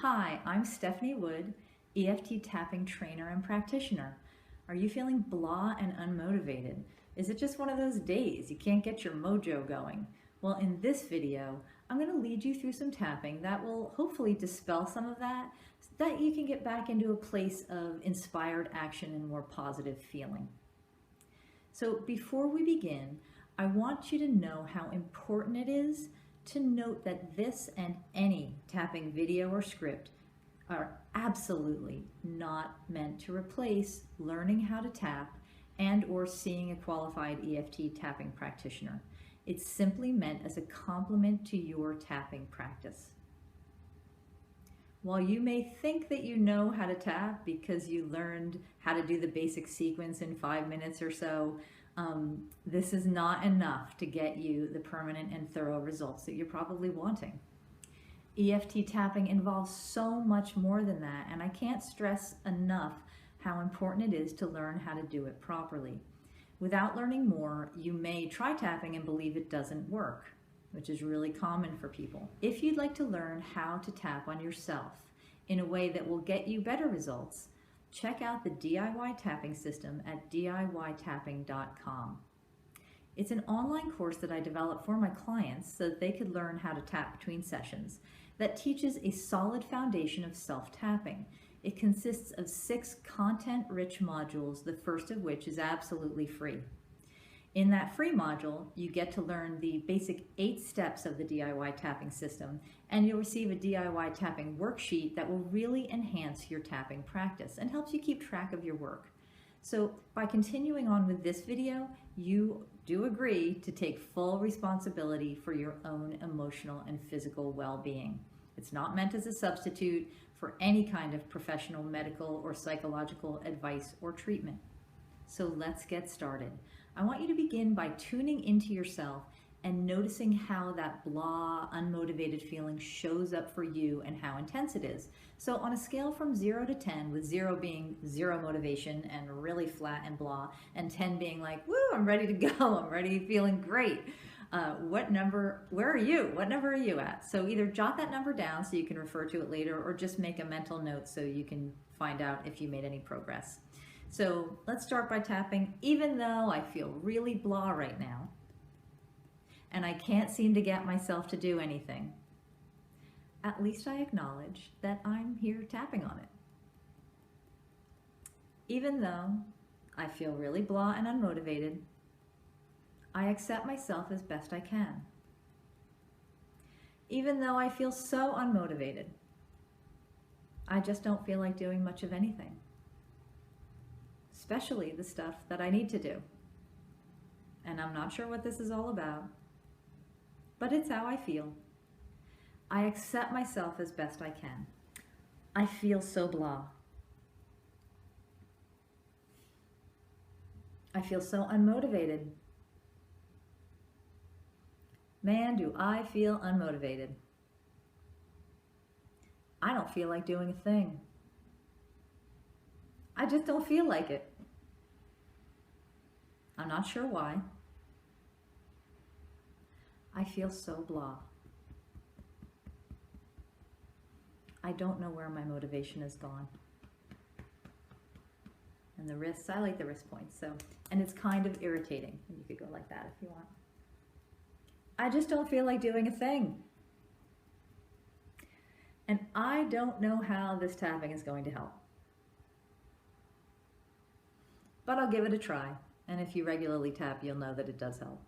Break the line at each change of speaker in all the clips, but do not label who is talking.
Hi, I'm Stephanie Wood, EFT tapping trainer and practitioner. Are you feeling blah and unmotivated? Is it just one of those days you can't get your mojo going? Well, in this video, I'm going to lead you through some tapping that will hopefully dispel some of that so that you can get back into a place of inspired action and more positive feeling. So before we begin, I want you to know how important it is to note that this and any tapping video or script are absolutely not meant to replace learning how to tap and or seeing a qualified EFT tapping practitioner. It's simply meant as a complement to your tapping practice. While you may think that you know how to tap because you learned how to do the basic sequence in 5 minutes or so, this is not enough to get you the permanent and thorough results that you're probably wanting. EFT tapping involves so much more than that, and I can't stress enough how important it is to learn how to do it properly. Without learning more, you may try tapping and believe it doesn't work, which is really common for people. If you'd like to learn how to tap on yourself in a way that will get you better results, check out the DIY tapping system at DIYtapping.com. It's an online course that I developed for my clients so that they could learn how to tap between sessions that teaches a solid foundation of self-tapping. It consists of 6 content-rich modules, the first of which is absolutely free. In that free module, you get to learn the basic 8 steps of the DIY tapping system, and you'll receive a DIY tapping worksheet that will really enhance your tapping practice and helps you keep track of your work. So by continuing on with this video, you do agree to take full responsibility for your own emotional and physical well-being. It's not meant as a substitute for any kind of professional, medical, or psychological advice or treatment. So let's get started. I want you to begin by tuning into yourself and noticing how that blah, unmotivated feeling shows up for you and how intense it is. So on a scale from 0 to 10, with 0 being zero motivation and really flat and blah, and 10 being like, woo, I'm ready to go, I'm ready, feeling great. Where are you? What number are you at? So either jot that number down so you can refer to it later, or just make a mental note so you can find out if you made any progress. So let's start by tapping. Even though I feel really blah right now, and I can't seem to get myself to do anything, at least I acknowledge that I'm here tapping on it. Even though I feel really blah and unmotivated, I accept myself as best I can. Even though I feel so unmotivated, I just don't feel like doing much of anything, especially the stuff that I need to do. And I'm not sure what this is all about, but it's how I feel. I accept myself as best I can. I feel so blah. I feel so unmotivated. Man, do I feel unmotivated. I don't feel like doing a thing. I just don't feel like it. I'm not sure why. I feel so blah. I don't know where my motivation has gone. And the wrists, I like the wrist points, and it's kind of irritating. You could go like that if you want. I just don't feel like doing a thing. And I don't know how this tapping is going to help. But I'll give it a try. And if you regularly tap, you'll know that it does help.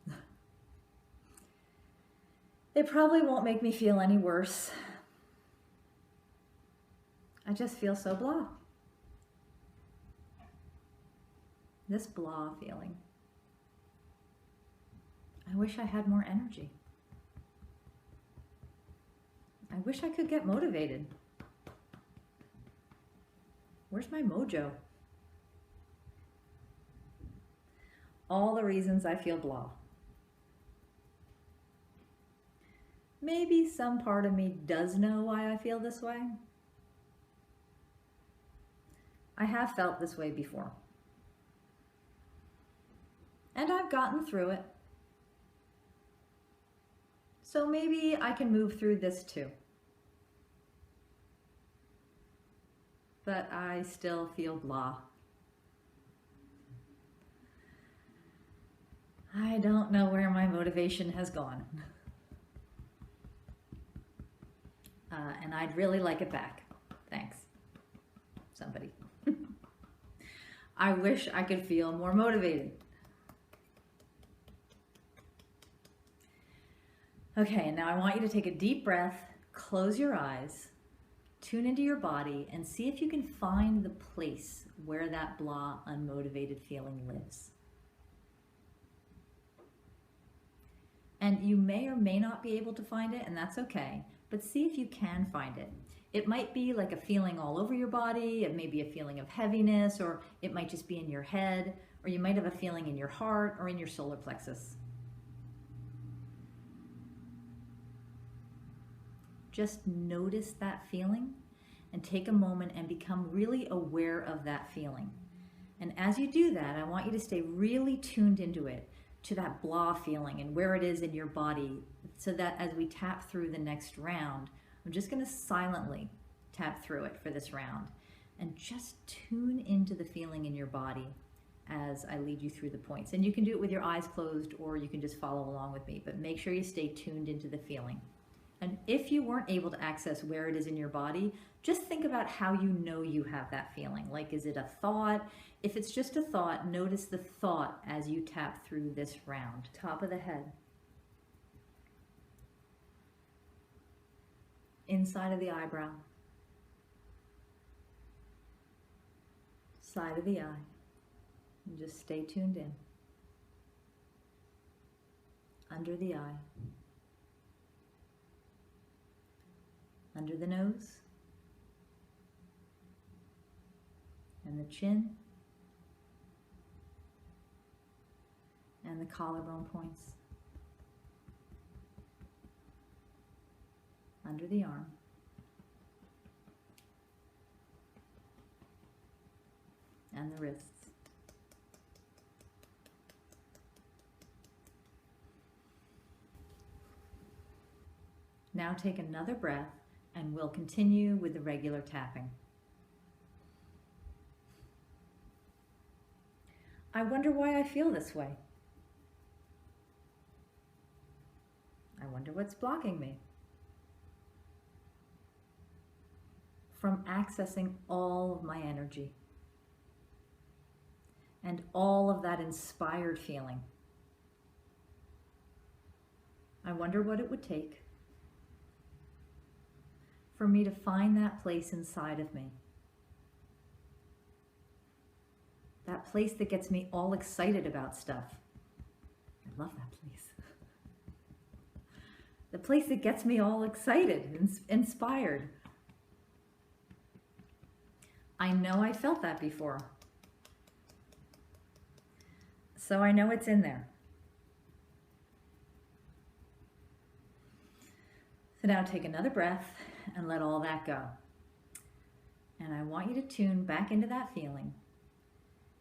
It probably won't make me feel any worse. I just feel so blah. This blah feeling. I wish I had more energy. I wish I could get motivated. Where's my mojo? All the reasons I feel blah. Maybe some part of me does know why I feel this way. I have felt this way before. And I've gotten through it. So maybe I can move through this too. but I still feel blah. I don't know where my motivation has gone. And I'd really like it back. Thanks, somebody. I wish I could feel more motivated. Okay, now I want you to take a deep breath, close your eyes, tune into your body, and see if you can find the place where that blah, unmotivated feeling lives. And you may or may not be able to find it, and that's okay, but see if you can find it. It might be like a feeling all over your body, it may be a feeling of heaviness, or it might just be in your head, or you might have a feeling in your heart or in your solar plexus. Just notice that feeling and take a moment and become really aware of that feeling. And as you do that, I want you to stay really tuned into it, to that blah feeling and where it is in your body, so that as we tap through the next round, I'm just going to silently tap through it for this round and just tune into the feeling in your body as I lead you through the points. And you can do it with your eyes closed, or you can just follow along with me, but make sure you stay tuned into the feeling. And if you weren't able to access where it is in your body, just think about how you know you have that feeling. Like, is it a thought? If it's just a thought, notice the thought as you tap through this round. Top of the head. Inside of the eyebrow. Side of the eye. And just stay tuned in. Under the eye. Under the nose, and the chin, and the collarbone points, under the arm, and the wrists. Now take another breath, and we'll continue with the regular tapping. I wonder why I feel this way. I wonder what's blocking me from accessing all of my energy and all of that inspired feeling. I wonder what it would take for me to find that place inside of me. That place that gets me all excited about stuff. I love that place. The place that gets me all excited and inspired. I know I felt that before. So I know it's in there. So now take another breath and let all that go. And I want you to tune back into that feeling.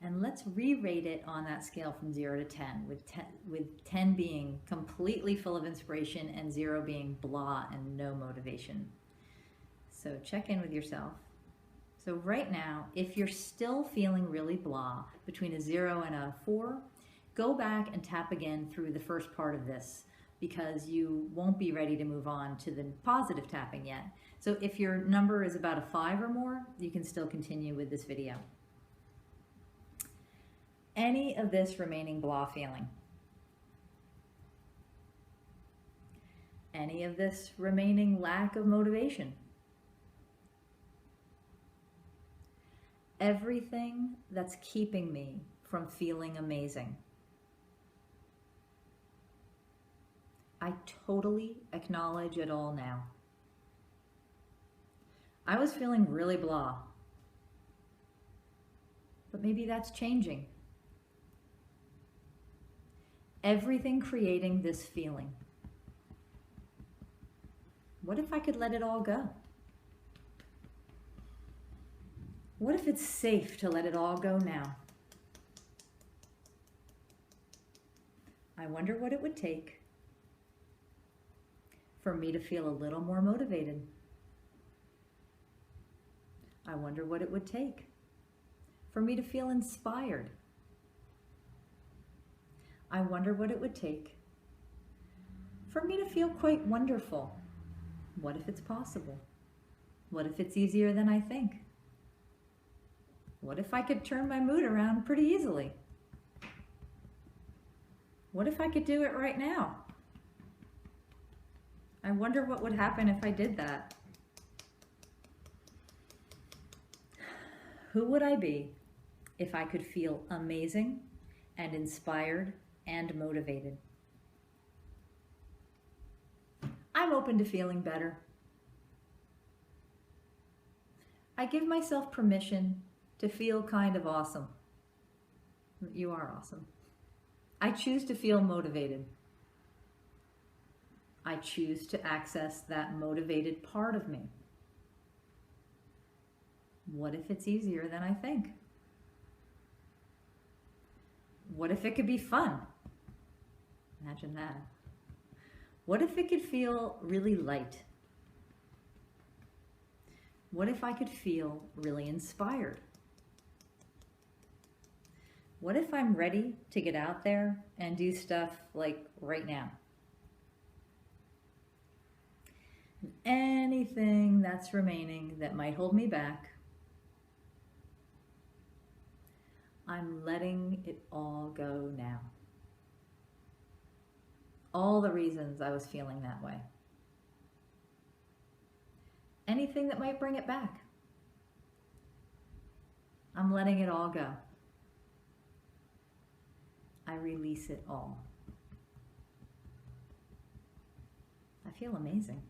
And let's re-rate it on that scale from 0 to 10, with 10 being completely full of inspiration and 0 being blah and no motivation. So check in with yourself. So right now, if you're still feeling really blah, between a 0 and a 4, go back and tap again through the first part of this, because you won't be ready to move on to the positive tapping yet. So if your number is about a 5 or more, you can still continue with this video. Any of this remaining blah feeling, any of this remaining lack of motivation, everything that's keeping me from feeling amazing, I totally acknowledge it all now. I was feeling really blah, but maybe that's changing. Everything creating this feeling. What if I could let it all go? What if it's safe to let it all go now? I wonder what it would take for me to feel a little more motivated. I wonder what it would take for me to feel inspired. I wonder what it would take for me to feel quite wonderful. What if it's possible? What if it's easier than I think? What if I could turn my mood around pretty easily? What if I could do it right now? I wonder what would happen if I did that. Who would I be if I could feel amazing and inspired and motivated? I'm open to feeling better. I give myself permission to feel kind of awesome. You are awesome. I choose to feel motivated. I choose to access that motivated part of me. What if it's easier than I think? What if it could be fun? Imagine that. What if it could feel really light? What if I could feel really inspired? What if I'm ready to get out there and do stuff like right now? Anything that's remaining that might hold me back, I'm letting it all go now. All the reasons I was feeling that way. Anything that might bring it back, I'm letting it all go. I release it all. I feel amazing.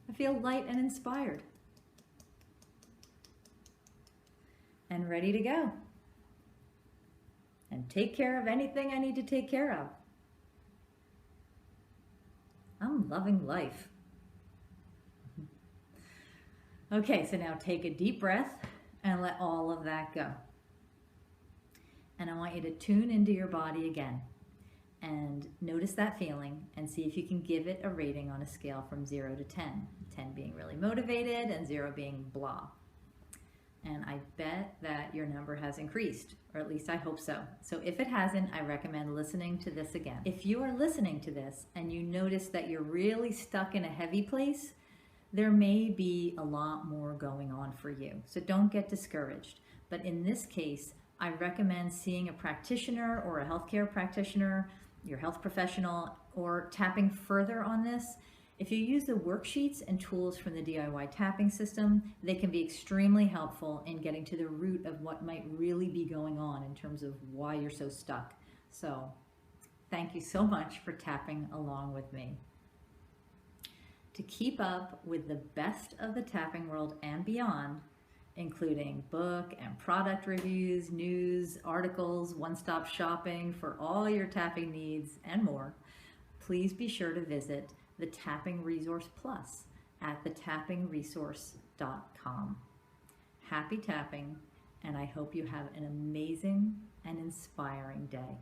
I feel light and inspired. And ready to go. And take care of anything I need to take care of. I'm loving life. Okay, so now take a deep breath and let all of that go. And I want you to tune into your body again and notice that feeling and see if you can give it a rating on a scale from 0 to 10. 10 being really motivated and 0 being blah. And I bet that your number has increased, or at least I hope so. So if it hasn't, I recommend listening to this again. If you are listening to this and you notice that you're really stuck in a heavy place, there may be a lot more going on for you. So don't get discouraged. But in this case, I recommend seeing a practitioner or a healthcare practitioner, your health professional, or tapping further on this. If you use the worksheets and tools from the DIY tapping system, they can be extremely helpful in getting to the root of what might really be going on in terms of why you're so stuck. So thank you so much for tapping along with me. To keep up with the best of the tapping world and beyond, including book and product reviews, news, articles, one-stop shopping for all your tapping needs and more, please be sure to visit the Tapping Resource Plus at thetappingresource.com. Happy tapping, and I hope you have an amazing and inspiring day.